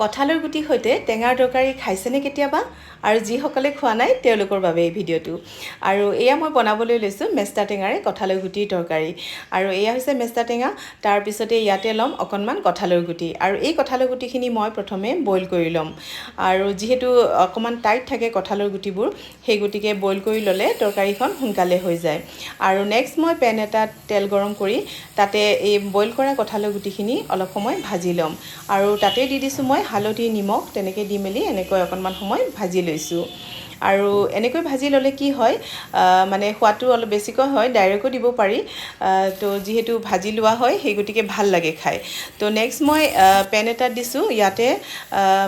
কঁঠালৰ গুটিৰ সৈতে টেঙাৰ তৰকাৰী খাইছেনে কেতিয়াবা আৰু যিসকলে খোৱা নাই তেওঁলোকৰ বাবে এই ভিডিঅ'টো আৰু এয়া মই বনাবলৈ লৈছোঁ মেষ্টা টেঙাৰে কঁঠালৰ গুটিৰ তৰকাৰী আৰু এয়া হৈছে মেষ্টা টেঙা তাৰ পিছতে ইয়াতে ল'ম অকণমান কঁঠালৰ গুটি আৰু এই কঁঠালৰ গুটিখিনি মই প্ৰথমে বইল কৰি ল'ম আৰু যিহেতু অকণমান টাইট থাকে কঁঠালৰ গুটিবোৰ সেই গতিকে বইল কৰি ল'লে তৰকাৰীখন সোনকালে হৈ যায় আৰু নেক্সট মই পেন এটাত তেল গৰম কৰি তাতে এই বইল কৰা কঁঠালৰ গুটিখিনি অলপ সময় ভাজি ল'ম আৰু তাতে দি দিছোঁ মই হালধি নিমখ তেনেকৈ দি মেলি এনেকৈ অকণমান সময় ভাজি লৈছোঁ আৰু এনেকৈ ভাজি ল'লে কি হয় মানে সোৱাদটো অলপ বেছিকৈ হয় ডাইৰেক্টও দিব পাৰি তো যিহেতু ভাজি লোৱা হয় সেই গতিকে ভাল লাগে খাই তো নেক্সট মই পেন এটাত দিছোঁ ইয়াতে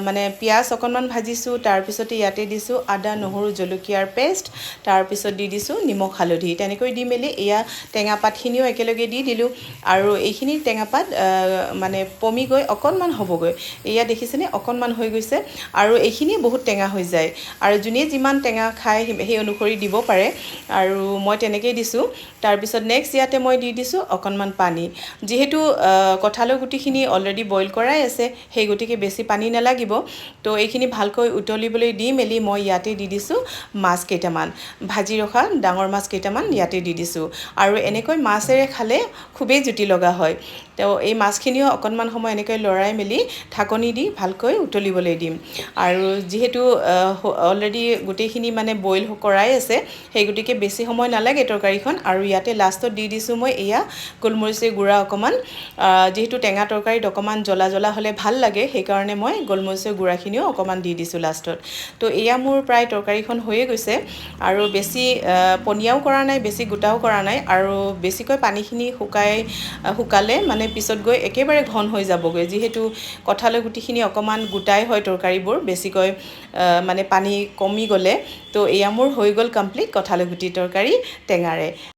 মানে পিঁয়াজ অকণমান ভাজিছোঁ তাৰপিছতে ইয়াতে দিছোঁ আদা নহৰু জলকীয়াৰ পেষ্ট তাৰপিছত দি দিছোঁ নিমখ হালধি তেনেকৈ দি মেলি এয়া টেঙা পাতখিনিও একেলগে দি দিলোঁ আৰু এইখিনি টেঙা পাত মানে পমি গৈ অকণমান হ'বগৈ এয়া দেখিছেনে অকণমান হৈ গৈছে আৰু এইখিনি বহুত টেঙা হৈ যায় আৰু যোনে যিমান টেঙা খায় সেই অনুসৰি দিব পাৰে আৰু মই তেনেকেই দিছোঁ তাৰপিছত নেক্সট ইয়াতে মই দি দিছোঁ অকণমান পানী যিহেতু কঁঠালৰ গুটিখিনি অলৰেডি বইল কৰাই আছে সেই গতিকে বেছি পানী নালাগিব তো এইখিনি ভালকৈ উতলিবলৈ দি মেলি মই ইয়াতে দি দিছোঁ মাছ কেইটামান ভাজি ৰখা ডাঙৰ মাছ কেইটামান ইয়াতে দি দিছোঁ আৰু এনেকৈ মাছেৰে খালে খুবেই জুতি লগা হয় তো এই মাছখিনিও অকণমান সময় এনেকৈ লৰাই মেলি ঢাকনি দি ভালকৈ উতলিবলৈ দিম আৰু যিহেতু অলৰেডি গোটেইখিনি মানে বইল কৰাই আছে সেই গতিকে বেছি সময় নালাগে তৰকাৰীখন আৰু ইয়াতে লাষ্টত দি দিছোঁ মই এয়া গোলমৰিচৰ গুড়া অকণমান যিহেতু টেঙা তৰকাৰীত অকণমান জ্বলা জ্বলা হ'লে ভাল লাগে সেইকাৰণে মই গোলমৰিচৰ গুড়াখিনিও অকণমান দি দিছোঁ লাষ্টত তো এয়া মোৰ প্ৰায় তৰকাৰীখন হৈয়ে গৈছে আৰু বেছি পনীয়াও কৰা নাই বেছি গোটাও কৰা নাই আৰু বেছিকৈ পানীখিনি শুকালে মানে পিছত গৈ একেবাৰে ঘন হৈ যাবগৈ যিহেতু কঁঠালৰ গুটিখিনি অকণমান গোটাই হয় তৰকাৰীবোৰ বেছিকৈ মানে পানী কমি গ'লে তো এয়া মোৰ হৈ গ'ল কমপ্লিট কঁঠালৰ গুটি তৰকাৰী টেঙাৰে